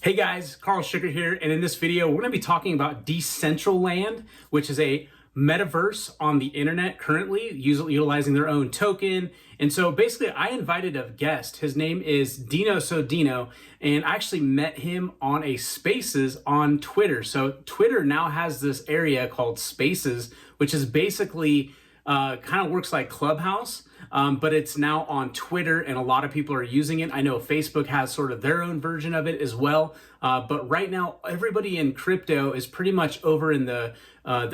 Hey guys, Carl Sugar here, and in this video, we're going to be talking about Decentraland, which is a metaverse on the internet currently, utilizing their own token. And so basically, I invited a guest. His name is Dino, and I actually met him on a Spaces on Twitter. So Twitter now has this area called Spaces, which is basically kind of works like Clubhouse. But it's now on Twitter and a lot of people are using it. I know Facebook has sort of their own version of it as well. But right now, everybody in crypto is pretty much over in the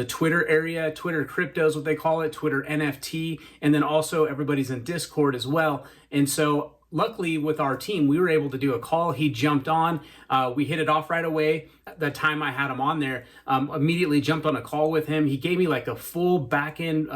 Twitter area. Twitter crypto is what they call it, Twitter NFT. And then also everybody's in Discord as well. And so luckily with our team, we were able to do a call. He jumped on. We hit it off right away. The time I had him on there, immediately jumped on a call with him. He gave me like a full back end,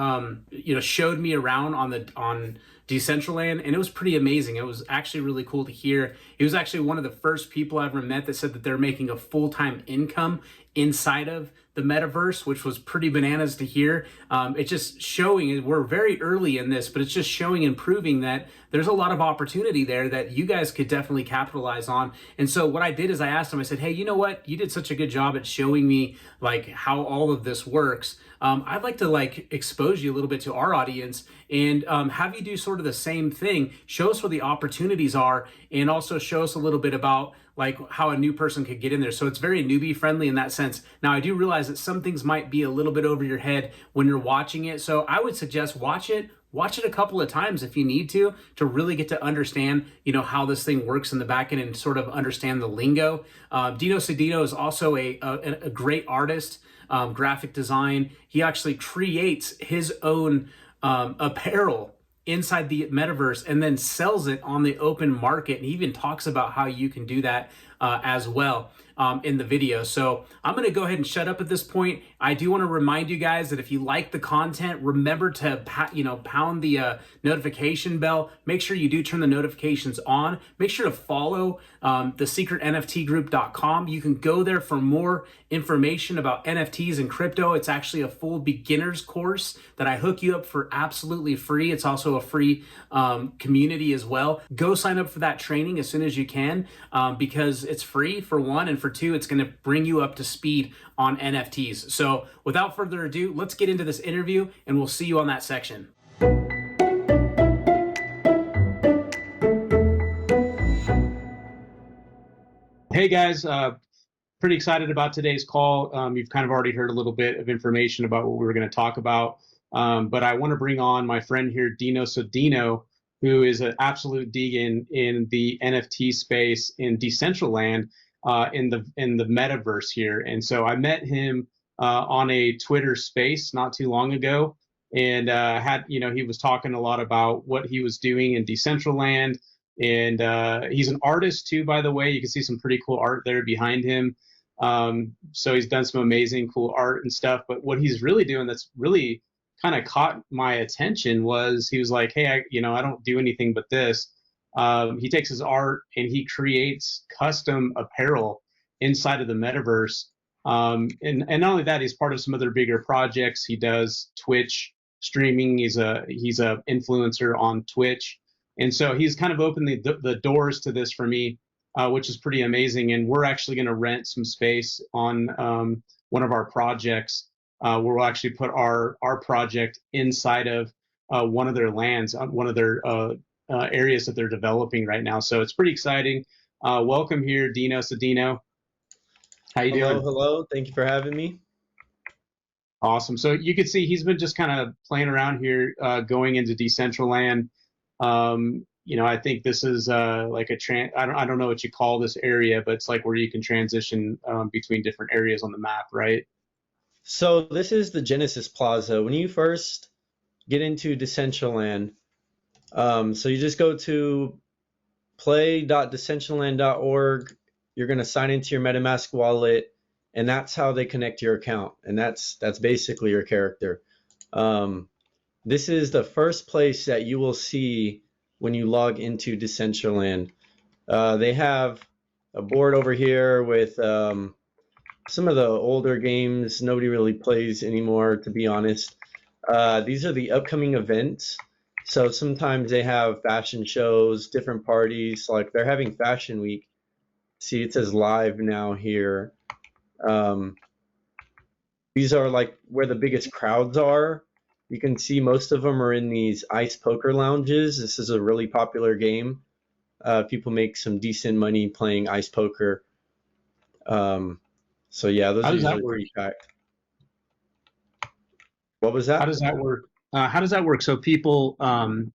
showed me around on Decentraland, and it was pretty amazing. It was actually really cool to hear. He was actually one of the first people I ever met that said that they're making a full-time income inside of the metaverse, which was pretty bananas to hear. It's just showing, we're very early in this, but it's just showing and proving that there's a lot of opportunity there that you guys could definitely capitalize on. And so what I did is I asked him, I said, hey, you know what? You did such a good job at showing me like how all of this works. I'd like to like expose you a little bit to our audience and have you do sort of the same thing. Show us where the opportunities are and also show us a little bit about like how a new person could get in there. So it's very newbie friendly in that sense. Now I do realize that some things might be a little bit over your head when you're watching it. So I would suggest watch it a couple of times if you need to really get to understand, how this thing works in the back end and sort of understand the lingo. Dino Cedino is also a great artist, graphic design. He actually creates his own apparel inside the metaverse and then sells it on the open market. And he even talks about how you can do that as well in the video. So I'm going to go ahead and shut up at this point. I do want to remind you guys that if you like the content, remember to pound the notification bell. Make sure you do turn the notifications on. Make sure to follow thesecretnftgroup.com. You can go there for more information about NFTs and crypto. It's actually a full beginner's course that I hook you up for absolutely free. It's also a free community as well. Go sign up for that training as soon as you can because it's free for one, and for two, it's going to bring you up to speed on NFTs. So without further ado, let's get into this interview and we'll see you on that section. Hey guys, pretty excited about today's call. You've kind of already heard a little bit of information about what we were going to talk about, but I want to bring on my friend here, Dino Cedino, who is an absolute deacon in the NFT space in Decentraland, in the metaverse here. And so I met him on a Twitter space not too long ago, and he was talking a lot about what he was doing in Decentraland. And he's an artist too, by the way. You can see some pretty cool art there behind him. So he's done some amazing, cool art and stuff. But what he's really doing that's really kind of caught my attention was he was like, hey, I don't do anything but this. He takes his art and he creates custom apparel inside of the metaverse. And not only that, he's part of some other bigger projects. He does Twitch streaming. He's a influencer on Twitch. And so he's kind of opened the doors to this for me, which is pretty amazing. And we're actually going to rent some space on one of our projects where we'll actually put our project inside of one of their lands, one of their areas that they're developing right now. So it's pretty exciting. Welcome here, Dino Cedino. How you doing? Hello. Thank you for having me. Awesome. So you can see he's been just kind of playing around here, going into Decentraland. I think this is like I don't know what you call this area, but it's like where you can transition between different areas on the map, right? So this is the Genesis Plaza. When you first get into Decentraland, so you just go to play.decentraland.org. You're going to sign into your MetaMask wallet, and that's how they connect your account. And that's basically your character. This is the first place that you will see when you log into Decentraland. They have a board over here with some of the older games nobody really plays anymore, to be honest. These are the upcoming events. So sometimes they have fashion shows, different parties, like they're having Fashion Week. See, it says live now here. Um, these are like where the biggest crowds are. You can see most of them are in these ice poker lounges. This is a really popular game. People make some decent money playing ice poker. So yeah, those How are does that usually work? pretty packed. What was How that? does that work? How does that work? So people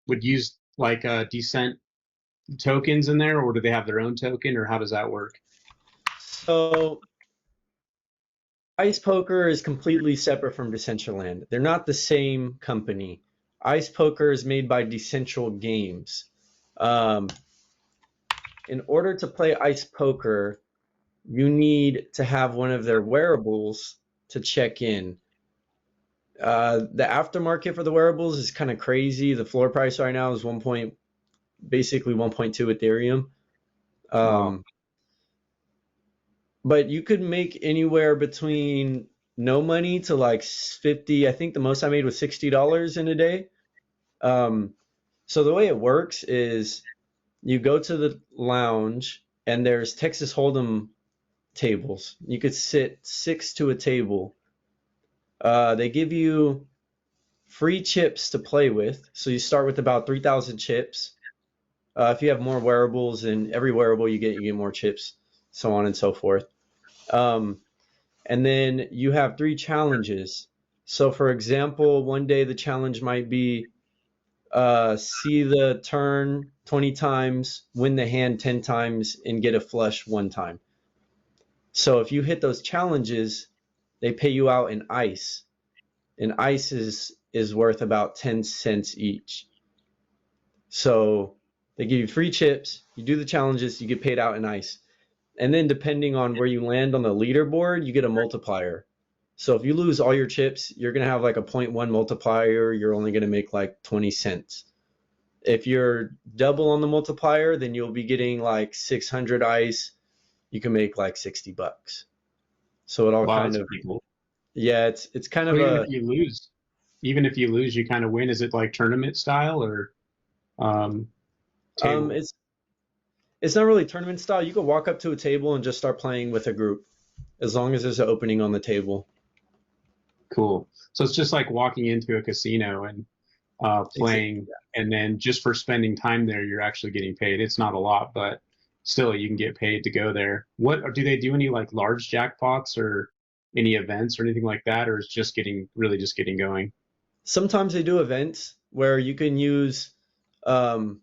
would use like decent tokens in there, or do they have their own token, or how does that work? So Ice Poker is completely separate from Decentraland. They're not the same company. Ice Poker is made by Decentral Games. Um, in order to play Ice Poker, you need to have one of their wearables to check in. The aftermarket for the wearables is kind of crazy. The floor price right now is basically 1.2 Ethereum. Wow. Um, but you could make anywhere between no money to like 50. I think the most I made was $60 in a day. Um, so the way it works is you go to the lounge and there's Texas Hold'em tables. You could sit six to a table. They give you free chips to play with. So you start with about 3,000 chips. If you have more wearables, and every wearable you get more chips, so on and so forth. Um, and then you have three challenges. So for example, one day the challenge might be see the turn 20 times, win the hand 10 times, and get a flush one time. So if you hit those challenges, they pay you out in ice. And ice is worth about 10 cents each. So they give you free chips, you do the challenges, you get paid out in ice. And then depending on where you land on the leaderboard, you get a multiplier. So if you lose all your chips, you're going to have like a 0.1 multiplier. You're only going to make like 20 cents. If you're double on the multiplier, then you'll be getting like 600 ice. You can make like $60. So it all Wow, kind that's of, pretty cool. yeah, it's kind So of a, even if you lose, you kind of win. Is it like tournament style or um, table? it's not really tournament style. You can walk up to a table and just start playing with a group as long as there's an opening on the table. Cool. So it's just like walking into a casino and Exactly. playing, and then just for spending time there, you're actually getting paid. It's not a lot, but still, you can get paid to go there. What or do they do any like large jackpots or any events or anything like that, or is just getting going? Sometimes they do events where you can use um,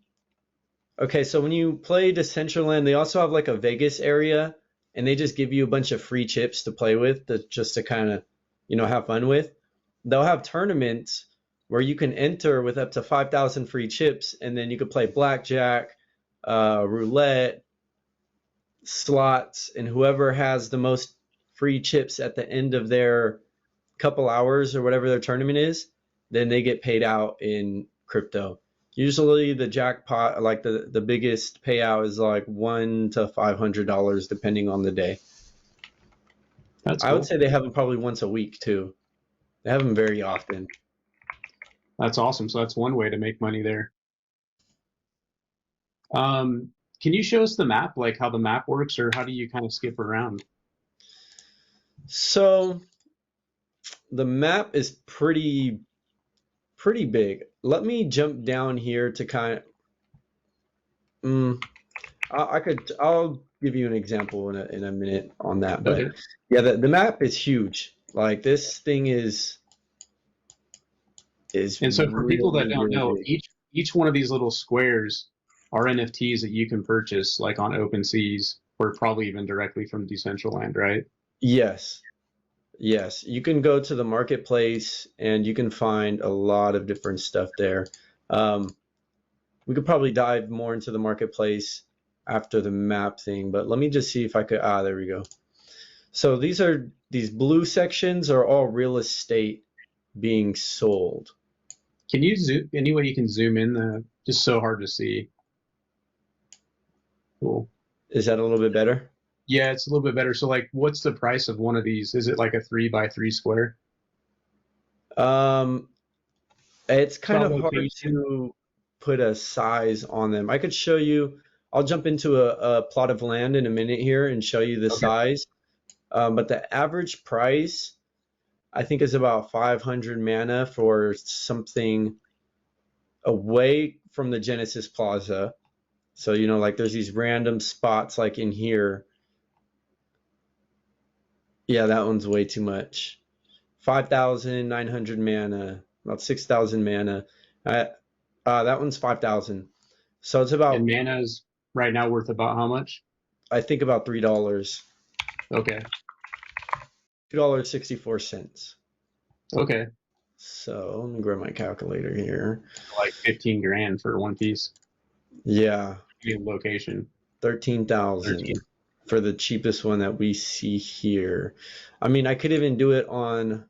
okay, so when you play Decentraland, they also have like a Vegas area, and they just give you a bunch of free chips to play with, just to kind of, have fun with. They'll have tournaments where you can enter with up to 5,000 free chips, and then you could play blackjack, roulette, slots, and whoever has the most free chips at the end of their couple hours or whatever their tournament is, then they get paid out in crypto. Usually the jackpot, like the biggest payout is like $100 to $500 depending on the day. That's I would cool. say they have them probably once a week too. They have them very often. That's awesome. So that's one way to make money there. Um, can you show us the map, like how the map works, or how do you kind of skip around? So the map is pretty big. Let me jump down here to kind of, I'll give you an example in a minute on that. But Okay. yeah, the map is huge. Like this thing is And so for people that really, don't really know, big. each one of these little squares are NFTs that you can purchase like on OpenSeas or probably even directly from Decentraland, right? Yes, yes. You can go to the marketplace and you can find a lot of different stuff there. Um, we could probably dive more into the marketplace after the map thing, but let me just see if I could. There we go. So these blue sections are all real estate being sold. Can you zoom any way you can zoom in the just so hard to see? Cool. Is that a little bit better? Yeah, it's a little bit better. So like what's the price of one of these? Is it like a 3 by 3 square? Um, it's So kind on of hard location. to put a size on them. I could show you. I'll jump into a plot of land in a minute here and show you the Okay. size. But the average price, I think, is about 500 mana for something away from the Genesis Plaza. So, you know, like there's these random spots like in here. Yeah, that one's way too much. 5,900 mana, about 6,000 mana. That one's 5,000. So it's And about, mana's right now worth about how much? I think, about $3. Okay. $2.64. Okay. So let me grab my calculator here. Like 15 grand for one piece. Yeah, Location. 13,000 13. for the cheapest one that we see here. I mean, I could even do it on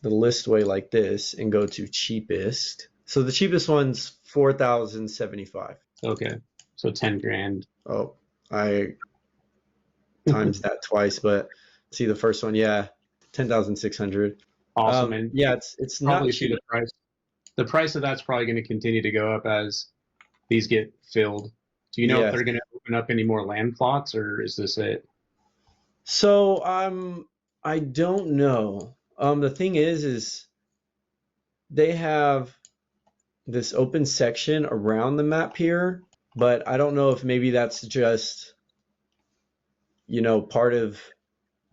the list way like this and go to cheapest. So the cheapest one's 4,075. Okay. So 10 grand. Oh, I times that twice, but see the first one, yeah, 10,600. Awesome. And Yeah, it's not probably see cheap. the price. The price of that's probably going to continue to go up as these get filled. Do you know if Yes. they're going to open up any more land plots, or is this it? So I don't know. The thing is they have this open section around the map here, but I don't know if maybe that's just, you know, part of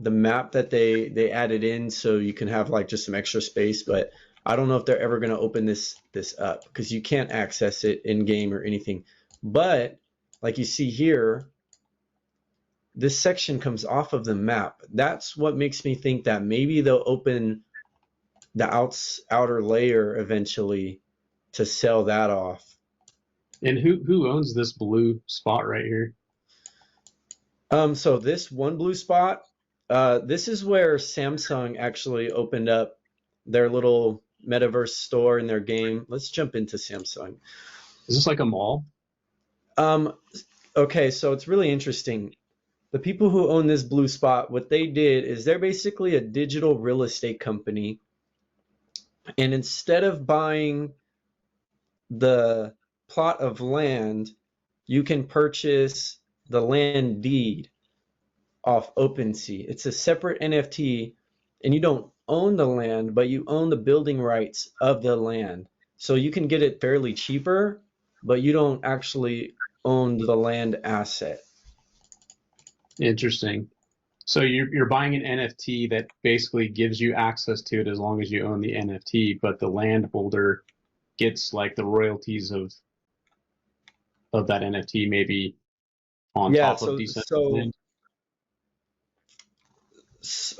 the map that they added in so you can have like just some extra space, but I don't know if they're ever going to open this up because you can't access it in game or anything. But like you see here, this section comes off of the map. That's what makes me think that maybe they'll open the outer layer eventually to sell that off. And who owns this blue spot right here? So this one blue spot, this is where Samsung actually opened up their little Metaverse store in their game. Let's jump into Samsung. Is this like a mall? Okay, so it's really interesting. The people who own this blue spot, what they did is they're basically a digital real estate company. And instead of buying the plot of land, you can purchase the land deed off OpenSea. It's a separate NFT, and you don't own the land, but you own the building rights of the land. So you can get it fairly cheaper, but you don't actually own the land asset. Interesting. So you're buying an NFT that basically gives you access to it as long as you own the NFT, but the landholder gets like the royalties of that NFT maybe on Yeah, top of Decentraland.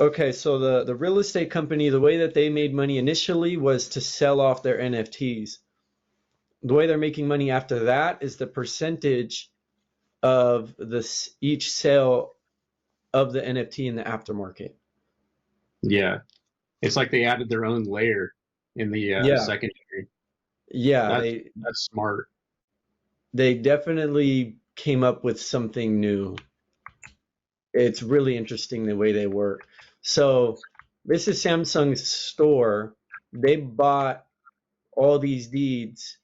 okay, so the real estate company, the way that they made money initially was to sell off their NFTs. The way they're making money after that is the percentage of each sale of the NFT in the aftermarket. Yeah. It's like they added their own layer in the Yeah, secondary. yeah, That's smart. they definitely came up with something new. It's really interesting the way they work. So this is Samsung's store. They bought all these deeds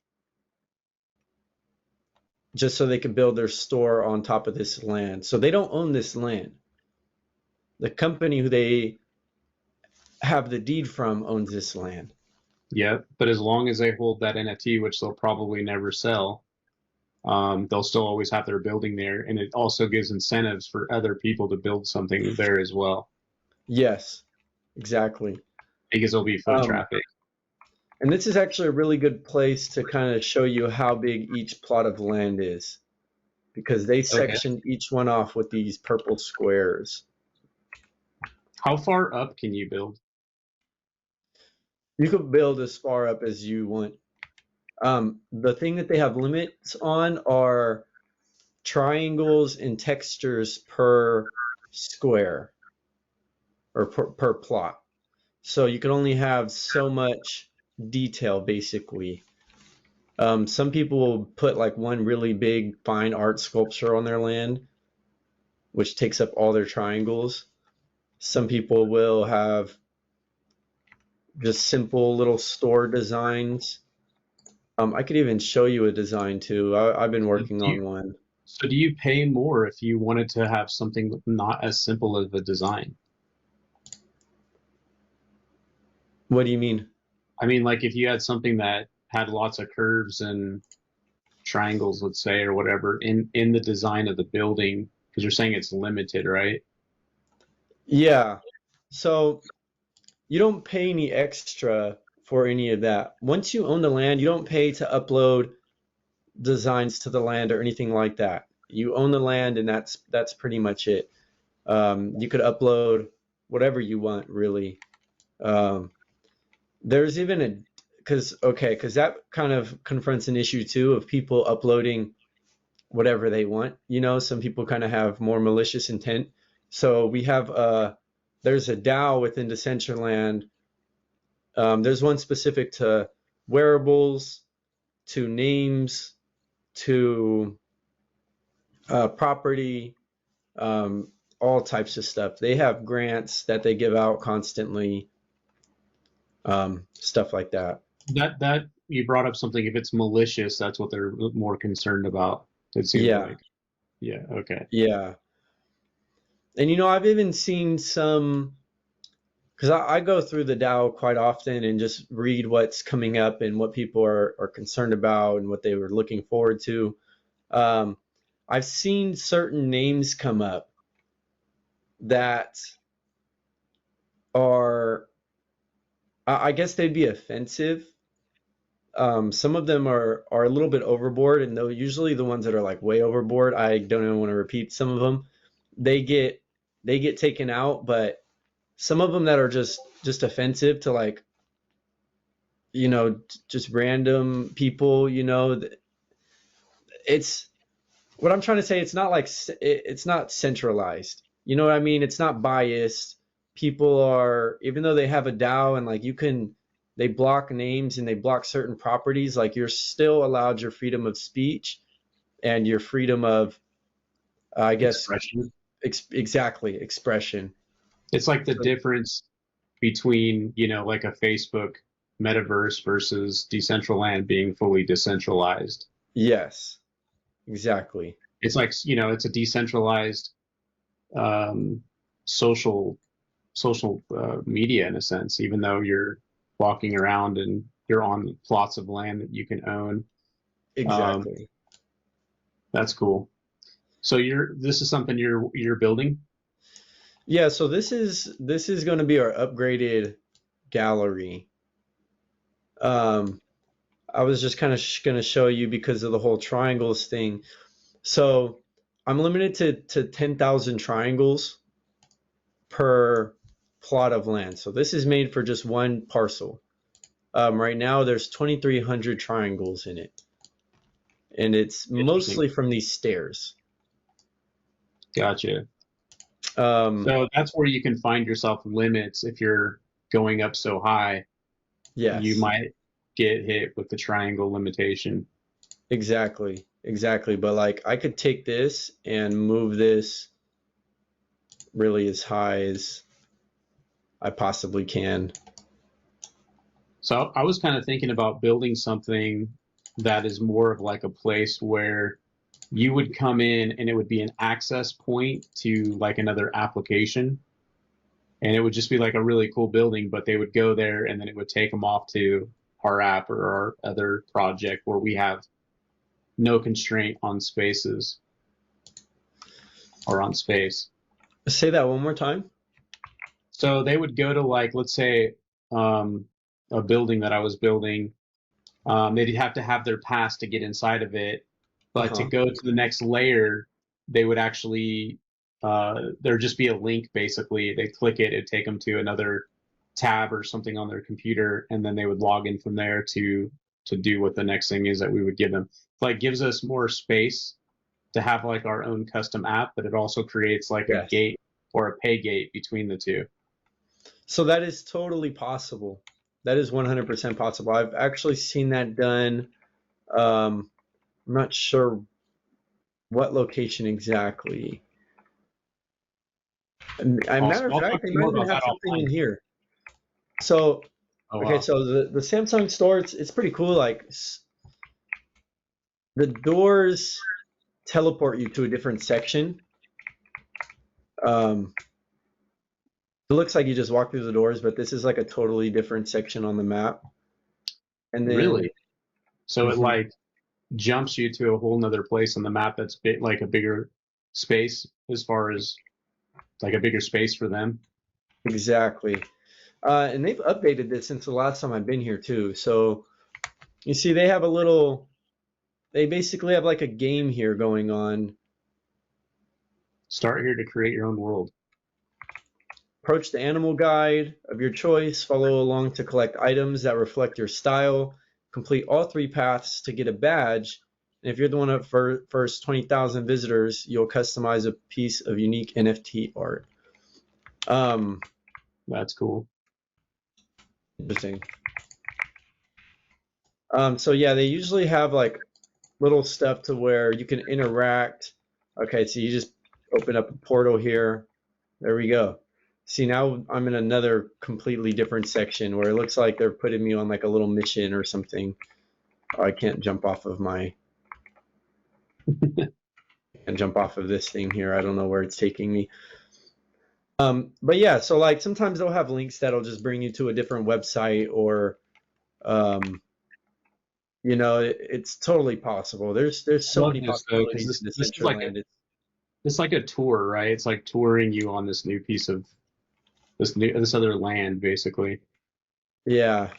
just so they could build their store on top of this land. So they don't own this land. The company who they have the deed from owns this land. Yeah, but as long as they hold that NFT, which they'll probably never sell, they'll still always have their building there, and it also gives incentives for other people to build something there as well, Yes, exactly. because there'll be foot Um, traffic. and this is actually a really good place to kind of show you how big each plot of land is, because they Okay. sectioned each one off with these purple squares. How far up can you build? You could build as far up as you want. The thing that they have limits on are triangles and textures per square or per plot. So you can only have so much detail, basically. Some people will put like one really big fine art sculpture on their land, which takes up all their triangles. Some people will have just simple little store designs. I could even show you a design too. I've been So working on one. do you pay more if you wanted to have something not as simple as a design? What do you mean? I mean, like if you had something that had lots of curves and triangles, let's say, or whatever, in the design of the building, because you're saying it's limited, right? Yeah. So you don't pay any extra for any of that. Once you own the land, you don't pay to upload designs to the land or anything like that. You own the land, and that's pretty much it. You could upload whatever you want, really. Um, there's even a because that kind of confronts an issue too of people uploading whatever they want. Some people kind of have more malicious intent. So we have there's a DAO within Decentraland. There's one specific to wearables, to names, to property, um, all types of stuff. They have grants that they give out constantly, stuff like that. That you brought up something. If it's malicious, that's what they're more concerned about. It seems Yeah, like. Yeah. Okay. yeah. And I've even seen some, because I go through the DAO quite often and just read what's coming up and what people are concerned about and what they were looking forward to. Um, I've seen certain names come up that are, I guess they'd be offensive. Some of them are a little bit overboard, and though usually the ones that are like way overboard, I don't even want to repeat some of them. They get they get taken out, but some of them that are just offensive to, like, just random people, it's what I'm trying to say. It's not like it's not centralized. You know what I mean? It's not biased. People are, even though they have a DAO and like they block names and they block certain properties, like you're still allowed your freedom of speech and your freedom of, I guess, Expression. exactly, expression. It's like the So, difference between, like a Facebook metaverse versus Decentraland being fully decentralized. yes, exactly. It's like, it's a decentralized um, social media in a sense, even though you're walking around and you're on plots of land that you can own. Um, Exactly. that's cool. So this is something you're building? Yeah, so this is going to be our upgraded gallery. Um, I was just kind of going to show you because of the whole triangles thing. So I'm limited to 10,000 triangles per plot of land. So this is made for just one parcel. Right now there's 2,300 triangles in it, and it's Interesting. mostly from these stairs. Gotcha. Um, So that's where you can find yourself limits if you're going up so high, you yes, might get hit with the triangle limitation. exactly, exactly. But like I could take this and move this really as high as I possibly can. So I was kind of thinking about building something that is more of like a place where you would come in and it would be an access point to like another application. And it would just be like a really cool building, but they would go there and then it would take them off to our app or our other project where we have no constraint on spaces or on space. Say that one more time. So they would go to like, let's say, um, a building that I was building. They'd have to have their pass to get inside of it, but to Uh-huh. go to the next layer, they would actually there'd just be a link basically. They click it, it'd take them to another tab or something on their computer, and then they would log in from there to do what the next thing is that we would give them. Like gives us more space to have like our own custom app, but it also creates like a Yes. gate or a pay gate between the two. So that is totally possible. That is 100% possible. I've actually seen that done. I'm not sure what location exactly. Awesome. Matter of I'll fact, talk they to you might more even about have that something in offline. here. So, Oh okay, wow. so the Samsung store, it's pretty cool. Like, The doors teleport you to a different section. It looks like you just walk through the doors, but this is like a totally different section on the map. And then, Really? So it Mhm. like jumps you to a whole nother place on the map that's like a bigger space as far as like a bigger space for them. Exactly. And they've updated this since the last time I've been here too. So you see, they basically have like a game here going on. Start here to create your own world. Approach the animal guide of your choice, follow along to collect items that reflect your style, complete all 3 paths to get a badge. And if you're the one at first 20,000 visitors, you'll customize a piece of unique NFT art. That's cool. Interesting. So yeah, they usually have like little stuff to where you can interact. Okay, so you just open up a portal here. There we go. See, now I'm in another completely different section where it looks like they're putting me on like a little mission or something. Oh, I can't jump off of this thing here. I don't know where it's taking me. But yeah, so like sometimes they'll have links that'll just bring you to a different website or it's totally possible. There's I so love many this though, because possibilities in this is like Decentraland. it's like a tour, right? It's like touring you on this new piece of this other land, basically. Yeah.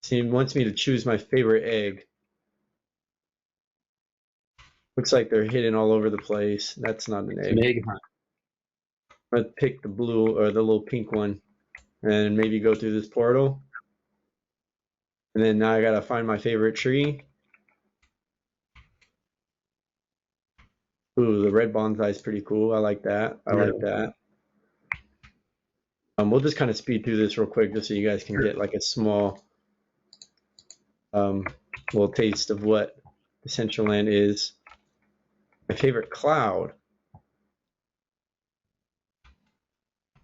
See, it wants me to choose my favorite egg. Looks like they're hidden all over the place. That's not an It's an egg. egg hunt. I'm gonna pick the blue or the little pink one and maybe go through this portal. And then now I gotta find my favorite tree. Ooh, the red bonsai is pretty cool. I like that. I like that. We'll just kind of speed through this real quick just so you guys can get like a small little taste of what Decentraland is. My favorite cloud.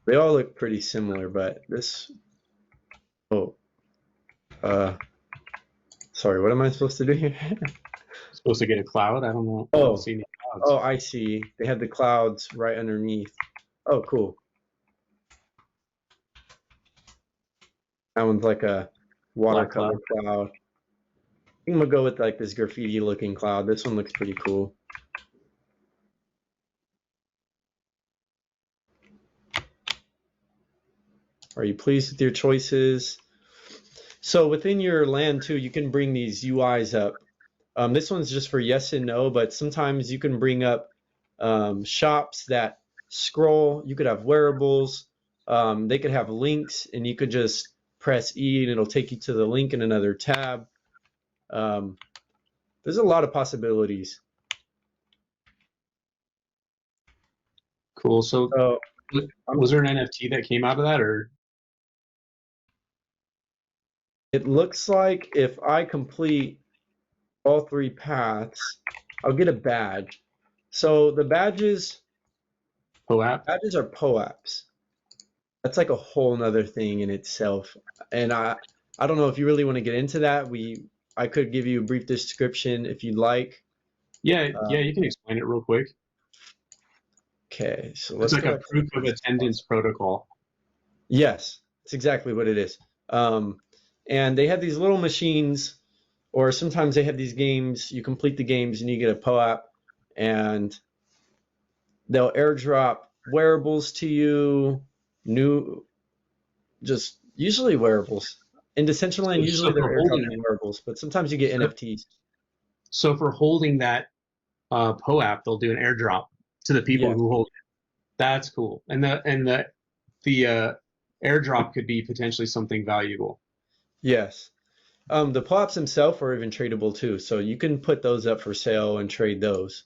They all look pretty similar, but this. Oh, sorry. What am I supposed to do here? Supposed to get a cloud? I don't know. I don't see any clouds. Oh, I see. They have the clouds right underneath. Oh, cool. That one's like a watercolor cloud. I think I'm gonna go with like this graffiti looking cloud. This one looks pretty cool. Are you pleased with your choices? So within your land too, you can bring these UIs up. This one's just for yes and no, but sometimes you can bring up shops that scroll. You could have wearables. They could have links, and you could just press E, and it'll take you to the link in another tab. There's a lot of possibilities. Cool. So, was there an NFT that came out of that, or? It looks like if I complete all 3 paths, I'll get a badge. So the badges POAP? Badges are POAPs. That's like a whole nother thing in itself. And I don't know if you really want to get into that. I could give you a brief description if you'd like. Yeah, you can explain it real quick. Okay, so it's like a proof of attendance protocol. Yes, it's exactly what it is. And they have these little machines, or sometimes they have these games. You complete the games and you get a POAP, and they'll airdrop wearables to you, just usually wearables. In Decentraland, usually they're airdropping wearables, but sometimes you get NFTs. So for holding that POAP, they'll do an airdrop to the people who hold it. That's cool. And the airdrop could be potentially something valuable. Yes. The POAPs themselves are even tradable too, so you can put those up for sale and trade those.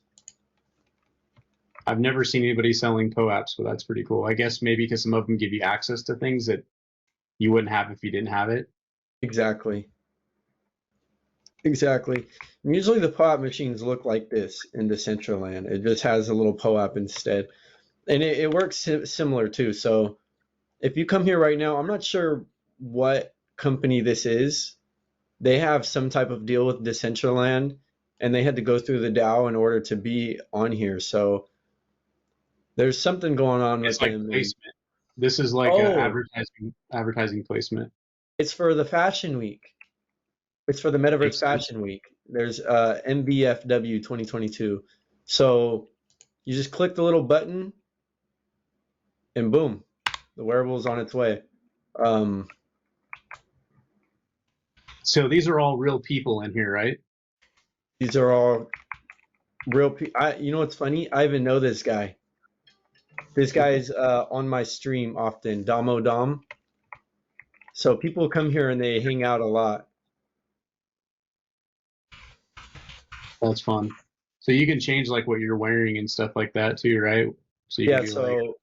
I've never seen anybody selling POAPs, so that's pretty cool. I guess maybe because some of them give you access to things that you wouldn't have if you didn't have it. Exactly. Exactly. And usually the POAP machines look like this in Decentraland. It just has a little POAP instead. And it works similar too. So if you come here right now, I'm not sure what company this is. They have some type of deal with Decentraland, and they had to go through the DAO in order to be on here. So there's something going on with It's like them. placement. This is like a Oh, advertising placement. it's for the Fashion Week. It's for the Metaverse Makes sense. Fashion Week. There's MBFW 2022. So you just click the little button, and boom, the wearable's on its way. Um, So these are all real people in here, right? these are all real people. You know what's funny? I even know this guy. This guy's on my stream often, Damo Dom. So people come here and they hang out a lot. That's fun. So you can change like what you're wearing and stuff like that too, right? So you can Yeah, be like, so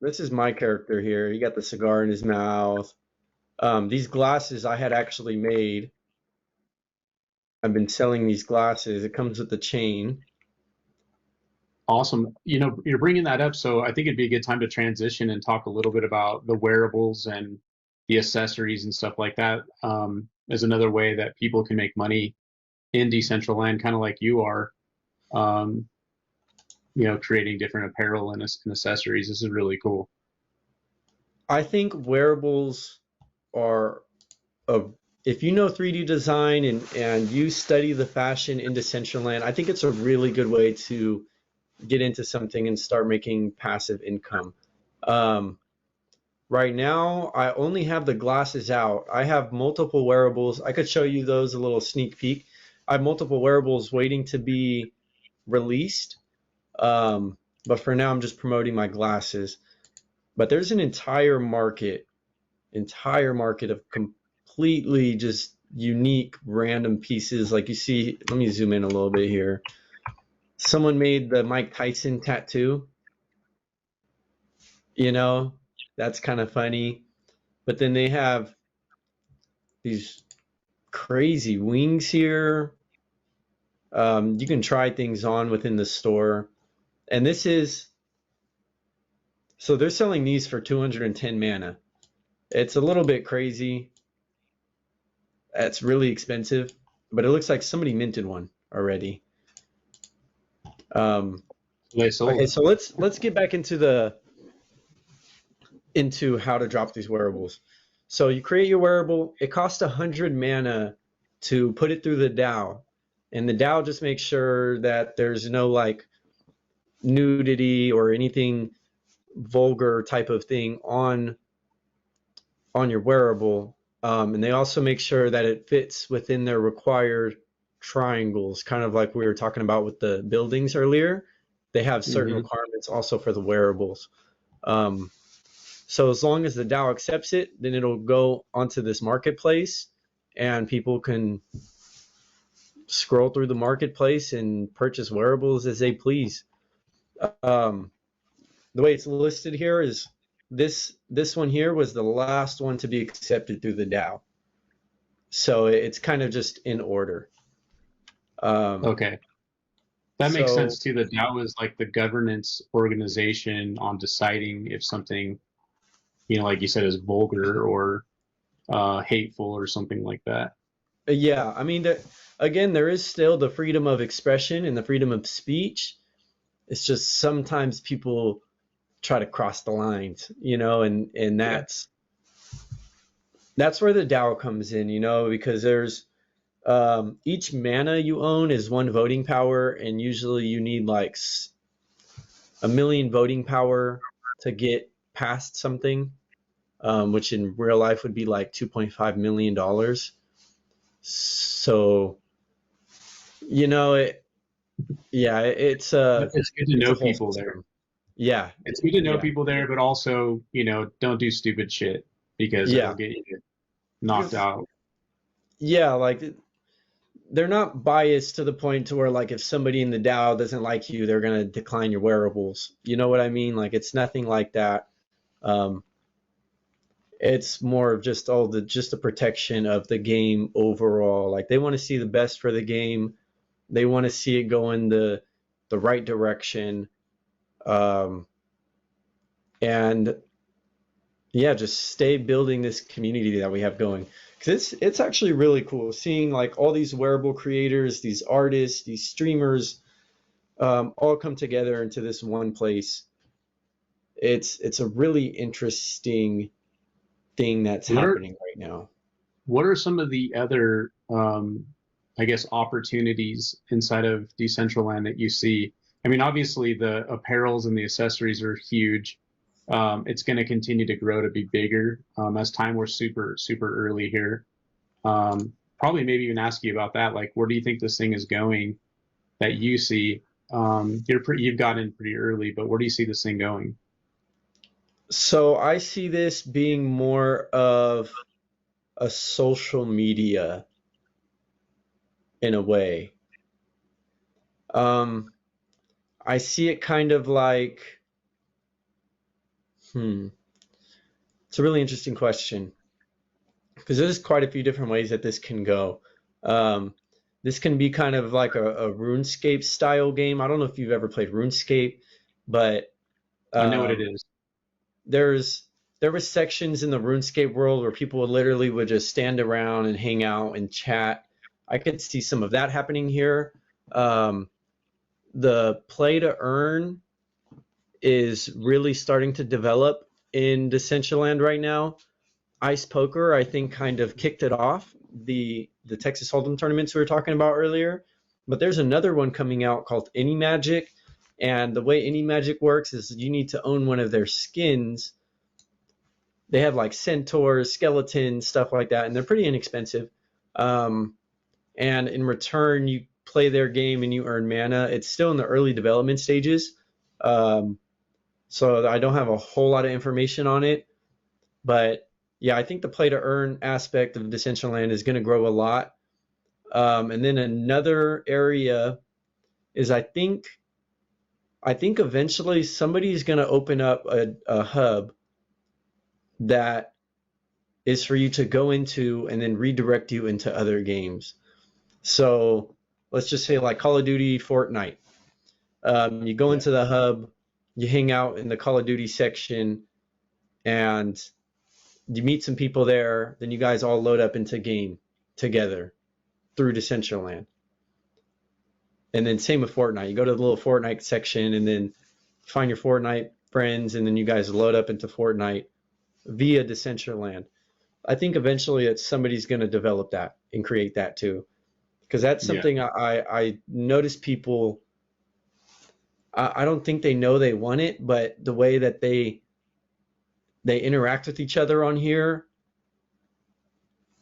this is my character here. He got the cigar in his mouth. These glasses I had actually made. I've been selling these glasses. It comes with the chain. awesome. You know, you're bringing that up, so I think it'd be a good time to transition and talk a little bit about the wearables and the accessories and stuff like that. As another way that people can make money in Decentraland, kind of like you are. Um, you know, creating different apparel and accessories. This is really cool. I think wearables are a, if you know 3D design and you study the fashion in Decentraland, I think it's a really good way to get into something and start making passive income. Um, right now, I only have the glasses out. I have multiple wearables. I could show you those, a little sneak peek. I have multiple wearables waiting to be released. But for now, I'm just promoting my glasses. But there's an entire market of completely just unique random pieces. Like you see, let me zoom in a little bit here. Someone made the Mike Tyson tattoo. You know, that's kind of funny. But then they have these crazy wings here. You can try things on within the store. And this is, so they're selling these for 210 mana. It's a little bit crazy. It's really expensive, but it looks like somebody minted one already. They sold. Okay, so let's get back into how to drop these wearables. So you create your wearable. It costs 100 mana to put it through the DAO, and the DAO just makes sure that there's no like nudity or anything vulgar type of thing on your wearable. And they also make sure that it fits within their required triangles, kind of like we were talking about with the buildings earlier. They have certain requirements also for the wearables. So as long as the DAO accepts it, then it'll go onto this marketplace and people can scroll through the marketplace and purchase wearables as they please. The way it's listed here is this one here was the last one to be accepted through the DAO. So it's kind of just in order. Okay. That makes So sense too. The DAO is like the governance organization on deciding if something, you know, like you said, is vulgar or hateful or something like that. yeah, I mean, again, there is still the freedom of expression and the freedom of speech. It's just sometimes people try to cross the lines, you know, and Yeah. that's where the DAO comes in, you know, because there's each mana you own is one voting power, and usually you need like a million voting power to get past something, which in real life would be like $2.5 million. So, you know, it's It's good to it's a know whole people there. system. Yeah, It's good to know yeah, people there, but also, you know, don't do stupid shit because it'll yeah, get you knocked out. yeah. Like they're not biased to the point to where like if somebody in the DAO doesn't like you, they're gonna decline your wearables. You know what I mean? Like it's nothing like that. Um, it's more of just just the protection of the game overall. Like they want to see the best for the game. They want to see it go in the right direction. Um, and yeah, just stay building this community that we have going. Because it's actually really cool seeing like all these wearable creators, these artists, these streamers, all come together into this one place. It's a really interesting thing that's What are happening right now. what are some of the other I guess opportunities inside of Decentraland that you see? I mean, obviously the apparels and the accessories are huge. It's going to continue to grow to be bigger as time. We're super early here. Probably maybe even ask you about that. Like, where do you think this thing is going that you see? You've got in pretty early, but where do you see this thing going? So I see this being more of a social media in a way. Um, I see it kind of like, hmm, it's a really interesting question because there's quite a few different ways that this can go. Um, this can be kind of like a RuneScape style game. I don't know if you've ever played RuneScape, but I know what it um, is. there's there were sections in the RuneScape world where people would just stand around and hang out and chat. I could see some of that happening here. Um, the play to earn is really starting to develop in Decentraland right now. Ice Poker, I think, kind of kicked it off, the Texas Hold'em tournaments we were talking about earlier. But there's another one coming out called Any Magic, and the way Any Magic works is you need to own one of their skins. They have like centaurs, skeletons, stuff like that, and they're pretty inexpensive. Um, and in return, you play their game and you earn mana. It's still in the early development stages, um, so I don't have a whole lot of information on it. But yeah, I think the play to earn aspect of Decentraland is going to grow a lot. And then another area is I think eventually somebody's going to open up a hub that is for you to go into and then redirect you into other games. So let's just say like Call of Duty, Fortnite. You go Yeah. into the hub, you hang out in the Call of Duty section, and you meet some people there. Then you guys all load up into game together through Decentraland. And then same with Fortnite. You go to the little Fortnite section and then find your Fortnite friends, and then you guys load up into Fortnite via Decentraland. I think eventually that somebody's going to develop that and create that too, because that's Yeah. something I notice people. I don't think they know they want it, but the way that they interact with each other on here,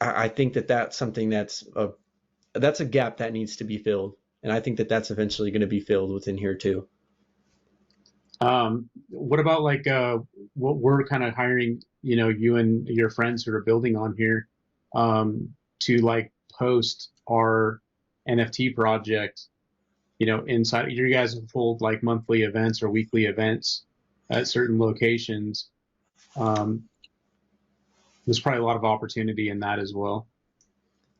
I think that that's something that's a gap that needs to be filled, and I think that that's eventually going to be filled within here too. What about like what we're kind of hiring, you and your friends who are building on here, to like post our NFT project, inside you guys have hold like monthly events or weekly events at certain locations. Um, there's probably a lot of opportunity in that as well.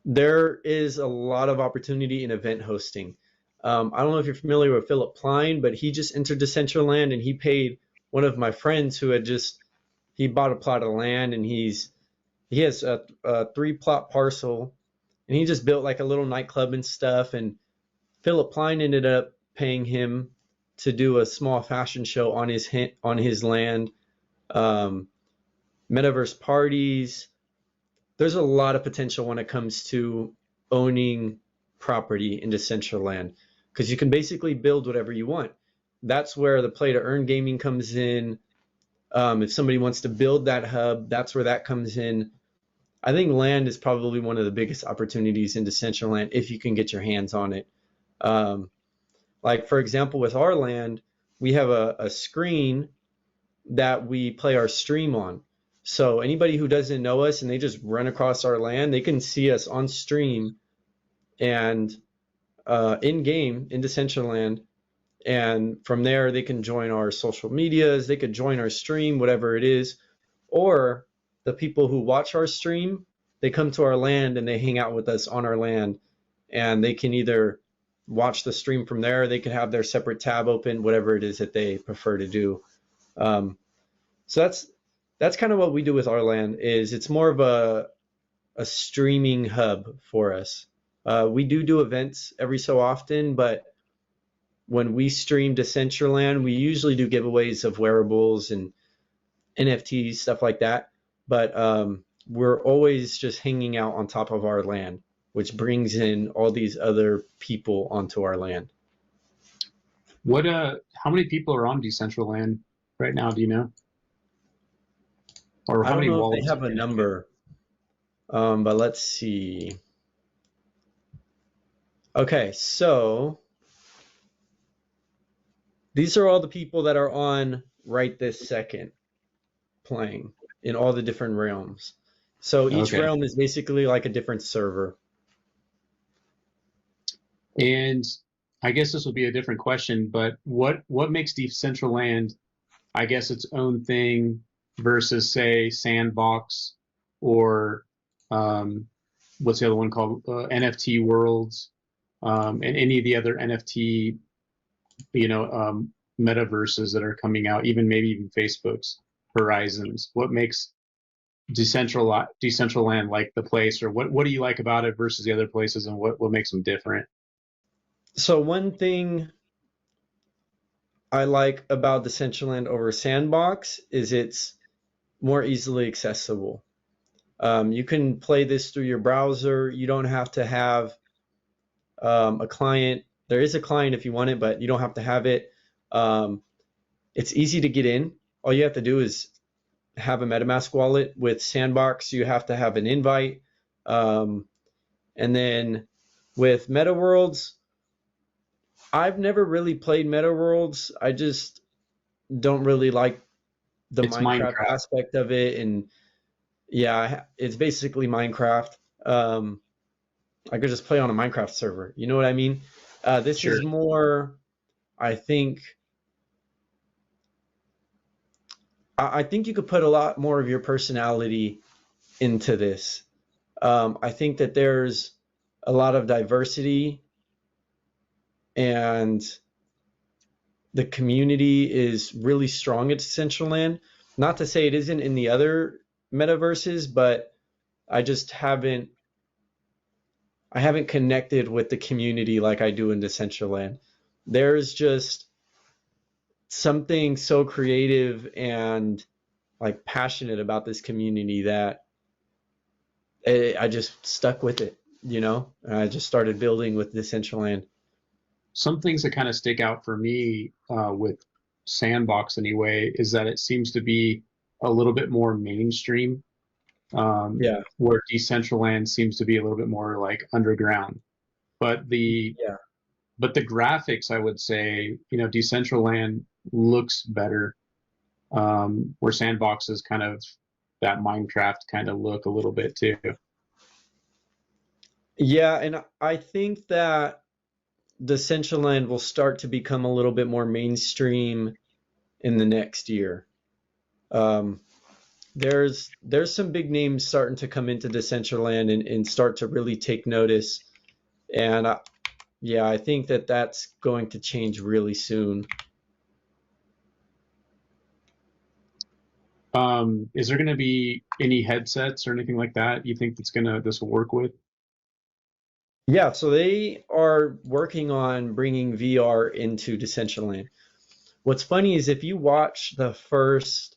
There is a lot of opportunity in event hosting. I don't know if you're familiar with Philip Pline, but he just entered Decentraland and he paid one of my friends who he bought a plot of land and he has a 3 plot parcel and he just built like a little nightclub and stuff. And Philip Pline ended up paying him to do a small fashion show on his land. Um, Metaverse parties. There's a lot of potential when it comes to owning property in Decentraland because you can basically build whatever you want. That's where the play to earn gaming comes in. If somebody wants to build that hub, that's where that comes in. I think land is probably one of the biggest opportunities in Decentraland if you can get your hands on it. Um, like for example, with our land, we have a screen that we play our stream on. So anybody who doesn't know us and they just run across our land, they can see us on stream and in game in Decentraland, and from there they can join our social medias, they could join our stream, whatever it is, or the people who watch our stream, they come to our land and they hang out with us on our land, and they can either watch the stream from there, they can have their separate tab open, whatever it is that they prefer to do. Um, so that's kind of what we do with our land. Is it's more of a streaming hub for us. We do events every so often, but when we stream Decentraland, we usually do giveaways of wearables and NFTs, stuff like that. But we're always just hanging out on top of our land, which brings in all these other people onto our land. What how many people are on Decentraland right now, do you know? Or I how don't many know if wallets? they have a number, but let's see. Okay, so these are all the people that are on right this second playing in all the different realms. So each Okay. realm is basically like a different server. And I guess this will be a different question, but what makes Decentraland, I guess, its own thing versus, say, Sandbox or what's the other one called? NFT Worlds, and any of the other NFT, metaverses that are coming out, maybe even Facebook's Horizons. What makes Decentraland like the place, or what do you like about it versus the other places, and what makes them different? So one thing I like about Decentraland over Sandbox is it's more easily accessible. You can play this through your browser. You don't have to have a client. There is a client if you want it, but you don't have to have it. It's easy to get in. All you have to do is have a MetaMask wallet. With Sandbox, you have to have an invite. And then with Meta Worlds, I've never really played Meta Worlds. I just don't really like the It's Minecraft Minecraft. aspect of it. And yeah, it's basically Minecraft. I could just play on a Minecraft server. You know what I mean? This Sure. is more, I think, I think you could put a lot more of your personality into this. I think that there's a lot of diversity, and the community is really strong at Decentraland. Not to say it isn't in the other metaverses, but I just haven't connected with the community like I do in Decentraland. There's just something so creative and like passionate about this community that I just stuck with it, and I just started building with Decentraland. Some things that kind of stick out for me with Sandbox anyway is that it seems to be a little bit more mainstream, Yeah, where Decentraland seems to be a little bit more like underground. But the yeah. but the graphics, I would say, Decentraland looks better, where Sandbox is kind of that Minecraft kind of look a little bit too. Yeah, and I think that Decentraland will start to become a little bit more mainstream in the next year. Um, there's some big names starting to come into Decentraland and start to really take notice. And yeah, I think that that's going to change really soon. Is there going to be any headsets or anything like that you think this will work with? Yeah, so they are working on bringing VR into Decentraland. What's funny is if you watch the first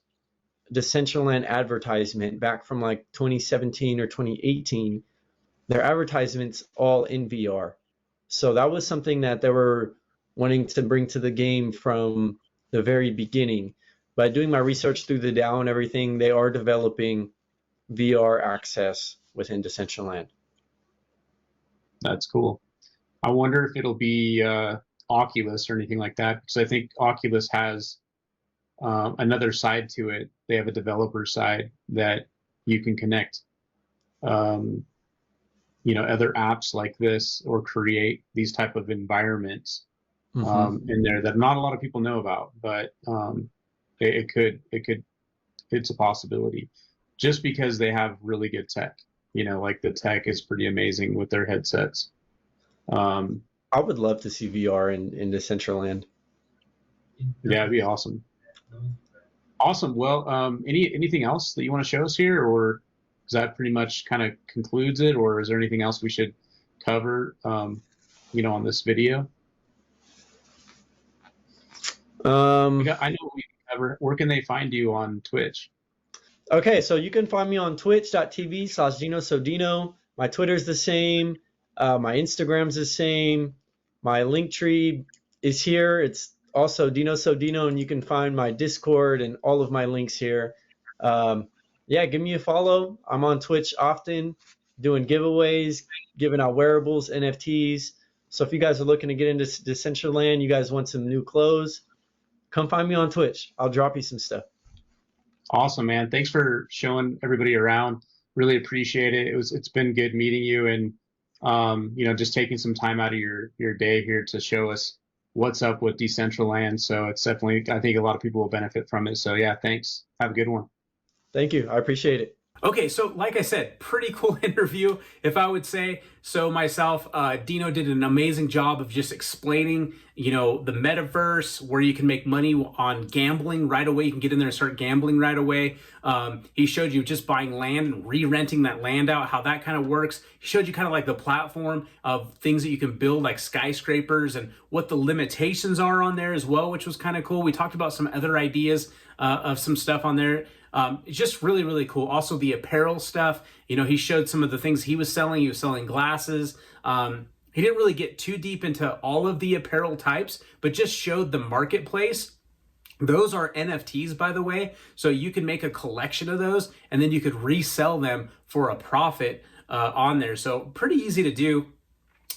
Decentraland advertisement back from like 2017 or 2018, their advertisements all in VR. So that was something that they were wanting to bring to the game from the very beginning. By doing my research through the DAO and everything, they are developing VR access within Decentraland. That's cool. I wonder if it'll be Oculus or anything like that, because I think Oculus has another side to it. They have a developer side that you can connect, um, other apps like this or create these type of environments Mm-hmm. in there that not a lot of people know about, but it's a possibility just because they have really good tech. Like the tech is pretty amazing with their headsets. Um, I would love to see VR in Decentraland. yeah, it'd be awesome. Awesome. Well, anything else that you want to show us here, or is that pretty much kind of concludes it, or is there anything else we should cover, on this video? I know we cover. Where can they find you on Twitch? Okay, so you can find me on twitch.tv/DinoSoDino. My Twitter's the same. My Instagram's the same. My link tree is here. It's also DinoSoDino, and you can find my Discord and all of my links here. Yeah, give me a follow. I'm on Twitch often, doing giveaways, giving out wearables, NFTs. So if you guys are looking to get into Decentraland, you guys want some new clothes, come find me on Twitch. I'll drop you some stuff. Awesome, man. Thanks for showing everybody around. Really appreciate it. It's been good meeting you, and just taking some time out of your day here to show us what's up with Decentraland. So it's definitely, I think a lot of people will benefit from it. So yeah, thanks. Have a good one. Thank you. I appreciate it. Okay, so like I said, pretty cool interview, if I would say so myself. Dino did an amazing job of just explaining, the metaverse, where you can make money on gambling right away. You can get in there and start gambling right away. He showed you just buying land and re-renting that land out, how that kind of works. He showed you kind of like the platform of things that you can build, like skyscrapers, and what the limitations are on there as well, which was kind of cool. We talked about some other ideas of some stuff on there. It's just really, really cool. Also, the apparel stuff, he showed some of the things he was selling. He was selling glasses. He didn't really get too deep into all of the apparel types, but just showed the marketplace. Those are NFTs, by the way. So you can make a collection of those, and then you could resell them for a profit on there. So pretty easy to do,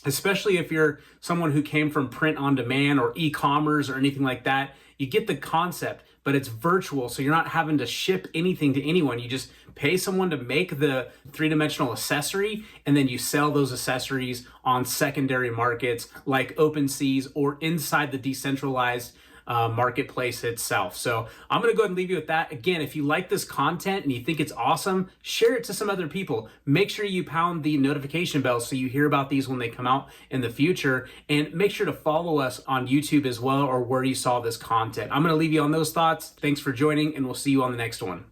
especially if you're someone who came from print on demand or e-commerce or anything like that. You get the concept, but it's virtual, so you're not having to ship anything to anyone. You just pay someone to make the three-dimensional accessory, and then you sell those accessories on secondary markets like OpenSeas or inside the decentralized marketplace itself. So I'm going to go ahead and leave you with that. Again, if you like this content and you think it's awesome, share it to some other people. Make sure you pound the notification bell so you hear about these when they come out in the future, and make sure to follow us on YouTube as well, or where you saw this content. I'm going to leave you on those thoughts. Thanks for joining, and we'll see you on the next one.